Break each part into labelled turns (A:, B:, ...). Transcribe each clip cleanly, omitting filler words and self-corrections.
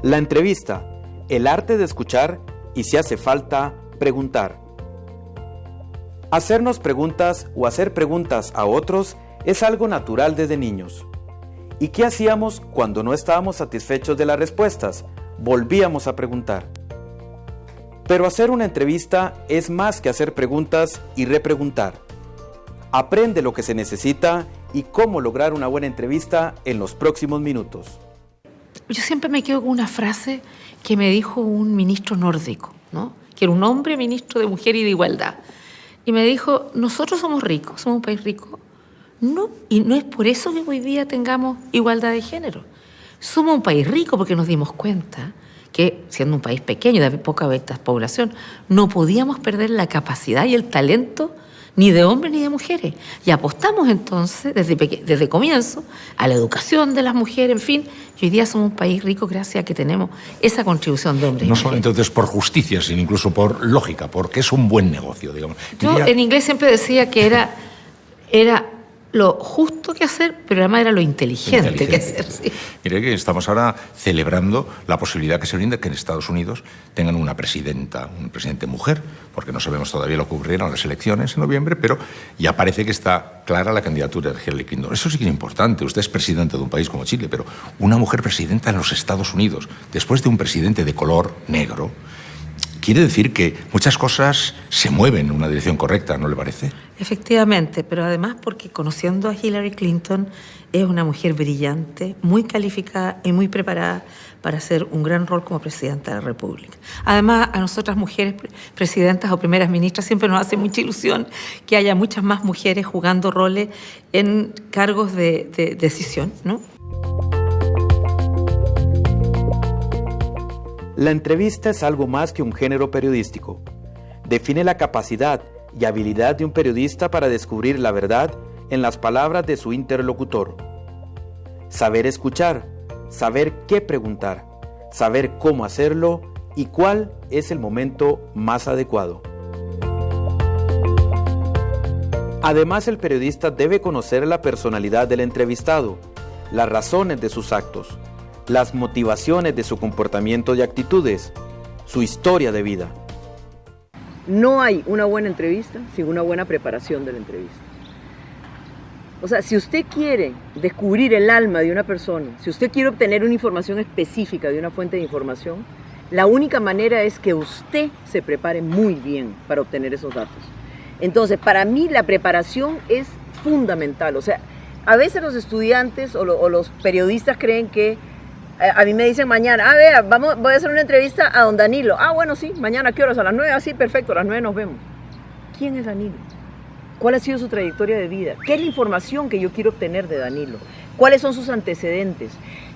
A: La entrevista, el arte de escuchar y, si hace falta, preguntar. Hacernos preguntas o hacer preguntas a otros es algo natural desde niños. ¿Y qué hacíamos cuando no estábamos satisfechos de las respuestas? Volvíamos a preguntar. Pero hacer una entrevista es más que hacer preguntas y repreguntar. Aprende lo que se necesita y cómo lograr una buena entrevista en los próximos minutos.
B: Yo siempre me quedo con una frase que me dijo un ministro nórdico, ¿no? Que era un hombre ministro de Mujer y de Igualdad. Y me dijo, nosotros somos ricos, somos un país rico. No, y no es por eso que hoy día tengamos igualdad de género. Somos un país rico porque nos dimos cuenta que, siendo un país pequeño, de poca población, no podíamos perder la capacidad y el talento ni de hombres ni de mujeres. Y apostamos entonces, desde comienzo, a la educación de las mujeres, en fin. Y hoy día somos un país rico gracias a que tenemos esa contribución de hombres.
C: No solo entonces por justicia, sino incluso por lógica, porque es un buen negocio, digamos.
B: Yo en inglés siempre decía que era lo justo que hacer, pero además era lo inteligente que hacer. Sí.
C: Mire que estamos ahora celebrando la posibilidad que se brinda que en Estados Unidos tengan una presidenta, un presidente mujer, porque no sabemos todavía lo que ocurrirá en las elecciones en noviembre, pero ya parece que está clara la candidatura de Hillary Clinton. Eso sí que es importante. Usted es presidente de un país como Chile, pero una mujer presidenta en los Estados Unidos, después de un presidente de color negro, quiere decir que muchas cosas se mueven en una dirección correcta, ¿no le parece?
B: Efectivamente, pero además porque conociendo a Hillary Clinton es una mujer brillante, muy calificada y muy preparada para hacer un gran rol como presidenta de la República. Además, a nosotras mujeres presidentas o primeras ministras siempre nos hace mucha ilusión que haya muchas más mujeres jugando roles en cargos de decisión, ¿no?
A: La entrevista es algo más que un género periodístico. Define la capacidad y habilidad de un periodista para descubrir la verdad en las palabras de su interlocutor. Saber escuchar, saber qué preguntar, saber cómo hacerlo y cuál es el momento más adecuado. Además, el periodista debe conocer la personalidad del entrevistado, las razones de sus actos, las motivaciones de su comportamiento y actitudes, su historia de vida.
D: No hay una buena entrevista sin una buena preparación de la entrevista. O sea, si usted quiere descubrir el alma de una persona, si usted quiere obtener una información específica de una fuente de información, la única manera es que usted se prepare muy bien para obtener esos datos. Entonces, para mí la preparación es fundamental. O sea, a veces los estudiantes o los periodistas creen que a mí me dicen mañana, voy a hacer una entrevista a don Danilo. Bueno, sí, mañana, ¿a qué horas? A las 9, sí, perfecto, a las 9 nos vemos. ¿Quién es Danilo? ¿Cuál ha sido su trayectoria de vida? ¿Qué es la información que yo quiero obtener de Danilo? ¿Cuáles son sus antecedentes?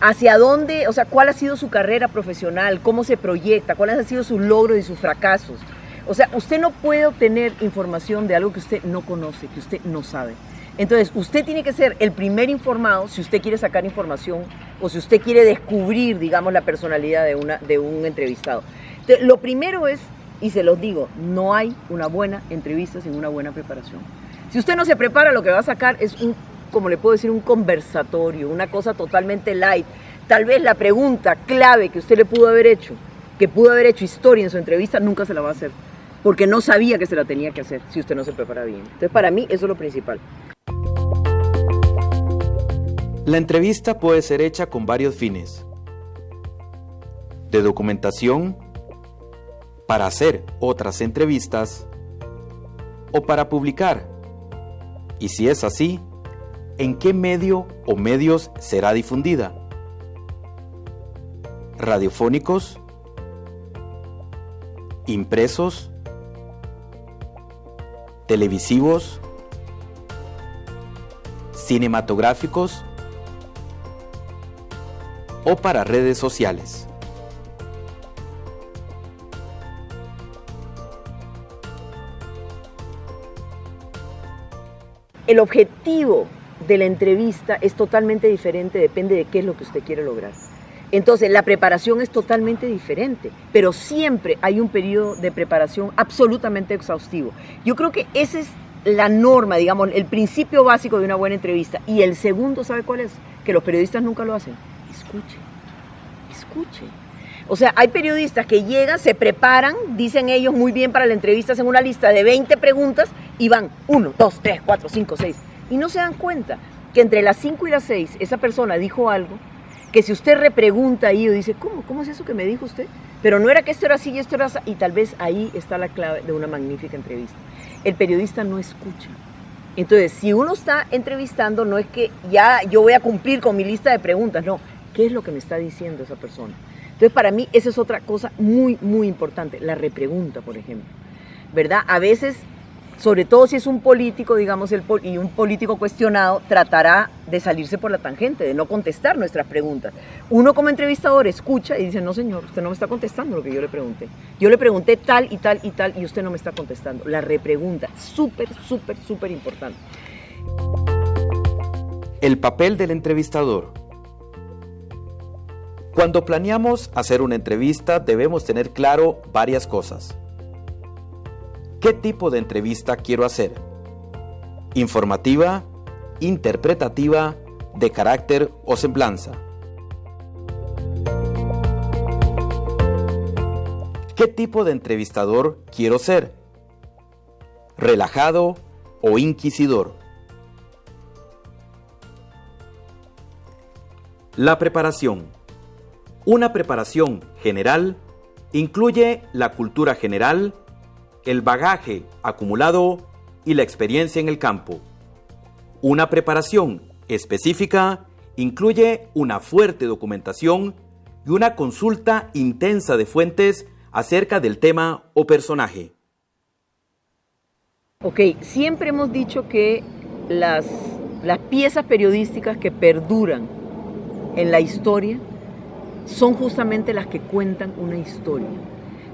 D: ¿Hacia dónde, cuál ha sido su carrera profesional? ¿Cómo se proyecta? ¿Cuáles han sido sus logros y sus fracasos? O sea, usted no puede obtener información de algo que usted no conoce, que usted no sabe. Entonces, usted tiene que ser el primer informado si usted quiere sacar información o si usted quiere descubrir, digamos, la personalidad de un entrevistado. Entonces, lo primero es, y se los digo, no hay una buena entrevista sin una buena preparación. Si usted no se prepara, lo que va a sacar es como le puedo decir, un conversatorio, una cosa totalmente light. Tal vez la pregunta clave que usted le pudo haber hecho, que pudo haber hecho historia en su entrevista, nunca se la va a hacer, porque no sabía que se la tenía que hacer si usted no se prepara bien. Entonces, para mí, eso es lo principal.
A: La entrevista puede ser hecha con varios fines: de documentación, para hacer otras entrevistas o para publicar. Y si es así, ¿en qué medio o medios será difundida? ¿Radiofónicos? ¿Impresos? ¿Televisivos? ¿Cinematográficos? ¿O para redes sociales?
D: El objetivo de la entrevista es totalmente diferente, depende de qué es lo que usted quiere lograr. Entonces, la preparación es totalmente diferente, pero siempre hay un periodo de preparación absolutamente exhaustivo. Yo creo que esa es la norma, digamos, el principio básico de una buena entrevista. Y el segundo, ¿sabe cuál es? Que los periodistas nunca lo hacen. Escuche. O sea, hay periodistas que llegan, se preparan, dicen ellos muy bien para la entrevista, hacen una lista de 20 preguntas y van 1, 2, 3, 4, 5, 6. Y no se dan cuenta que entre las 5 y las 6 esa persona dijo algo que si usted repregunta ahí o dice, ¿cómo es eso que me dijo usted? Pero no era que esto era así y esto era así. Y tal vez ahí está la clave de una magnífica entrevista. El periodista no escucha. Entonces, si uno está entrevistando, no es que ya yo voy a cumplir con mi lista de preguntas, no. ¿Qué es lo que me está diciendo esa persona? Entonces, para mí, esa es otra cosa muy, muy importante, la repregunta, por ejemplo, ¿verdad? A veces, sobre todo si es un político, digamos, y un político cuestionado, tratará de salirse por la tangente, de no contestar nuestras preguntas. Uno como entrevistador escucha y dice, no señor, usted no me está contestando lo que yo le pregunté. Yo le pregunté tal y tal y tal y usted no me está contestando. La repregunta, súper, súper, súper importante.
A: El papel del entrevistador. Cuando planeamos hacer una entrevista debemos tener claro varias cosas. ¿Qué tipo de entrevista quiero hacer? ¿Informativa, interpretativa, de carácter o semblanza? ¿Qué tipo de entrevistador quiero ser? ¿Relajado o inquisidor? La preparación. Una preparación general incluye la cultura general, el bagaje acumulado y la experiencia en el campo. Una preparación específica incluye una fuerte documentación y una consulta intensa de fuentes acerca del tema o personaje.
D: Ok, siempre hemos dicho que las piezas periodísticas que perduran en la historia son justamente las que cuentan una historia.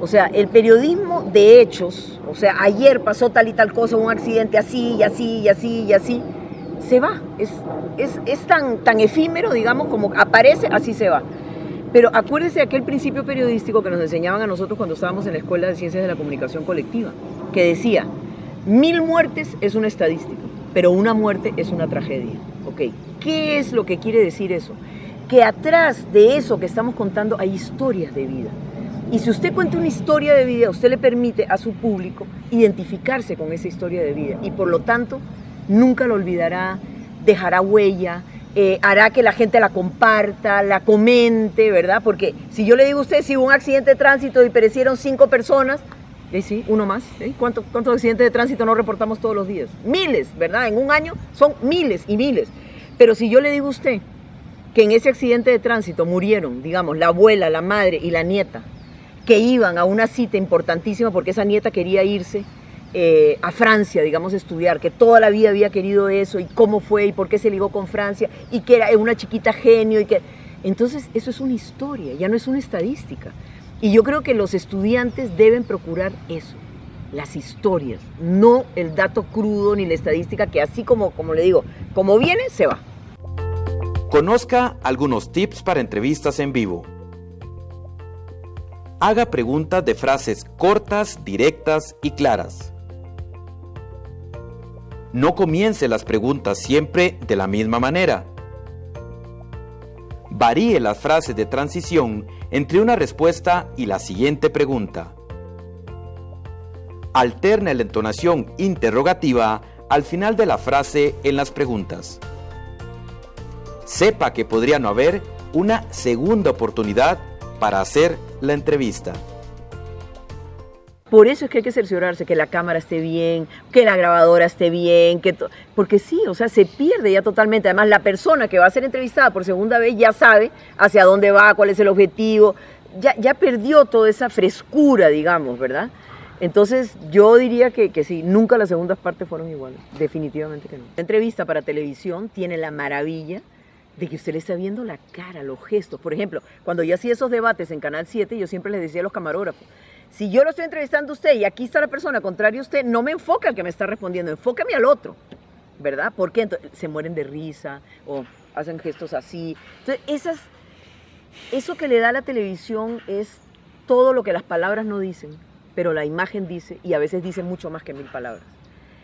D: O sea, el periodismo de hechos, o sea, ayer pasó tal y tal cosa, un accidente así y así y así y así, se va. Es tan efímero, digamos, como aparece, así se va. Pero acuérdese de aquel principio periodístico que nos enseñaban a nosotros cuando estábamos en la Escuela de Ciencias de la Comunicación Colectiva, que decía, 1000 muertes es una estadística, pero una muerte es una tragedia. Ok, ¿qué es lo que quiere decir eso? Que atrás de eso que estamos contando hay historias de vida. Y si usted cuenta una historia de vida, usted le permite a su público identificarse con esa historia de vida. Y por lo tanto, nunca lo olvidará, dejará huella, hará que la gente la comparta, la comente, ¿verdad? Porque si yo le digo a usted, si hubo un accidente de tránsito y perecieron 5 personas, sí, uno más. ¿Cuántos accidentes de tránsito no reportamos todos los días? Miles, ¿verdad? En un año son miles y miles. Pero si yo le digo a usted que en ese accidente de tránsito murieron, digamos, la abuela, la madre y la nieta, que iban a una cita importantísima porque esa nieta quería irse a Francia, digamos, a estudiar, que toda la vida había querido eso, y cómo fue, y por qué se ligó con Francia, y que era una chiquita genio, y que... Entonces, eso es una historia, ya no es una estadística. Y yo creo que los estudiantes deben procurar eso, las historias, no el dato crudo ni la estadística que así como le digo, como viene, se va.
A: Conozca algunos tips para entrevistas en vivo. Haga preguntas de frases cortas, directas y claras. No comience las preguntas siempre de la misma manera. Varíe las frases de transición entre una respuesta y la siguiente pregunta. Alterne la entonación interrogativa al final de la frase en las preguntas. Sepa que podría no haber una segunda oportunidad para hacer la entrevista.
D: Por eso es que hay que cerciorarse que la cámara esté bien, que la grabadora esté bien, porque sí, o sea, se pierde ya totalmente. Además, la persona que va a ser entrevistada por segunda vez ya sabe hacia dónde va, cuál es el objetivo, ya perdió toda esa frescura, digamos, ¿verdad? Entonces, yo diría que sí, nunca las segundas partes fueron iguales, definitivamente que no. La entrevista para televisión tiene la maravilla de que usted le está viendo la cara, los gestos. Por ejemplo, cuando yo hacía esos debates en Canal 7, yo siempre les decía a los camarógrafos, si yo lo estoy entrevistando a usted y aquí está la persona contraria a usted, no me enfoque al que me está respondiendo, enfócame al otro, ¿verdad? Porque entonces se mueren de risa o hacen gestos así. Entonces, eso que le da la televisión es todo lo que las palabras no dicen, pero la imagen dice, y a veces dice mucho más que 1000 palabras.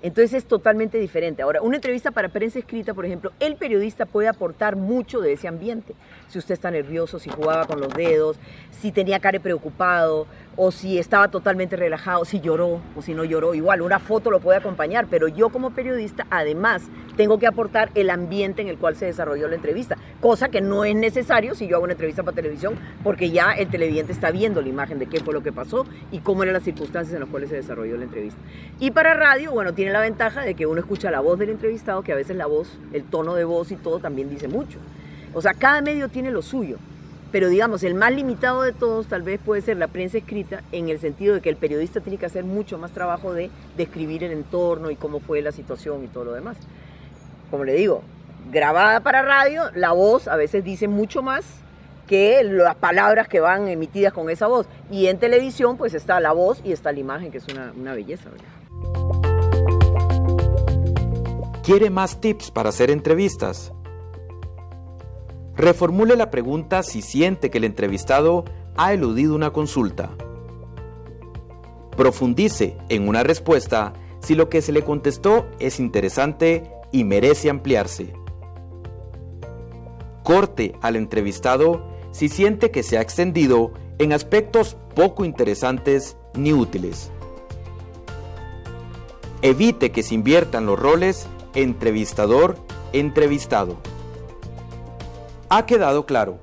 D: Entonces es totalmente diferente. Ahora, una entrevista para prensa escrita, por ejemplo, el periodista puede aportar mucho de ese ambiente. Si usted está nervioso, si jugaba con los dedos, si tenía cara preocupado, o si estaba totalmente relajado, si lloró o si no lloró. Igual, una foto lo puede acompañar, pero yo como periodista, además, tengo que aportar el ambiente en el cual se desarrolló la entrevista, cosa que no es necesario si yo hago una entrevista para televisión, porque ya el televidente está viendo la imagen de qué fue lo que pasó y cómo eran las circunstancias en las cuales se desarrolló la entrevista. Y para radio, bueno, tiene la ventaja de que uno escucha la voz del entrevistado, que a veces la voz, el tono de voz y todo también dice mucho. O sea, cada medio tiene lo suyo, pero digamos, el más limitado de todos tal vez puede ser la prensa escrita, en el sentido de que el periodista tiene que hacer mucho más trabajo de describir el entorno y cómo fue la situación y todo lo demás. Como le digo, grabada para radio, la voz a veces dice mucho más que las palabras que van emitidas con esa voz. Y en televisión pues está la voz y está la imagen, que es una belleza, ¿verdad?
A: ¿Quiere más tips para hacer entrevistas? Reformule la pregunta si siente que el entrevistado ha eludido una consulta. Profundice en una respuesta si lo que se le contestó es interesante y merece ampliarse. Corte al entrevistado si siente que se ha extendido en aspectos poco interesantes ni útiles. Evite que se inviertan los roles entrevistador-entrevistado. Ha quedado claro,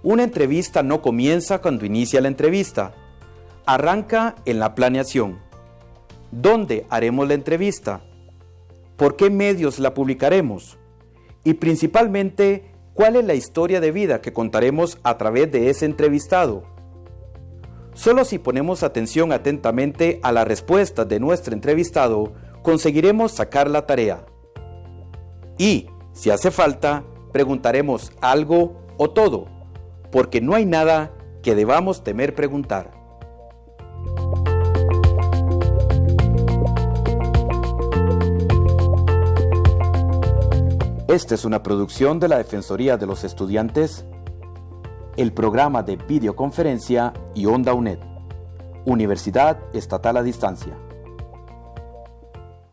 A: una entrevista no comienza cuando inicia la entrevista, arranca en la planeación. ¿Dónde haremos la entrevista? ¿Por qué medios la publicaremos? Y principalmente, ¿cuál es la historia de vida que contaremos a través de ese entrevistado? Solo si ponemos atención atentamente a las respuestas de nuestro entrevistado, conseguiremos sacar la tarea. Y, si hace falta, preguntaremos algo o todo, porque no hay nada que debamos temer preguntar. Esta es una producción de la Defensoría de los Estudiantes, el programa de videoconferencia y Onda UNED, Universidad Estatal a Distancia.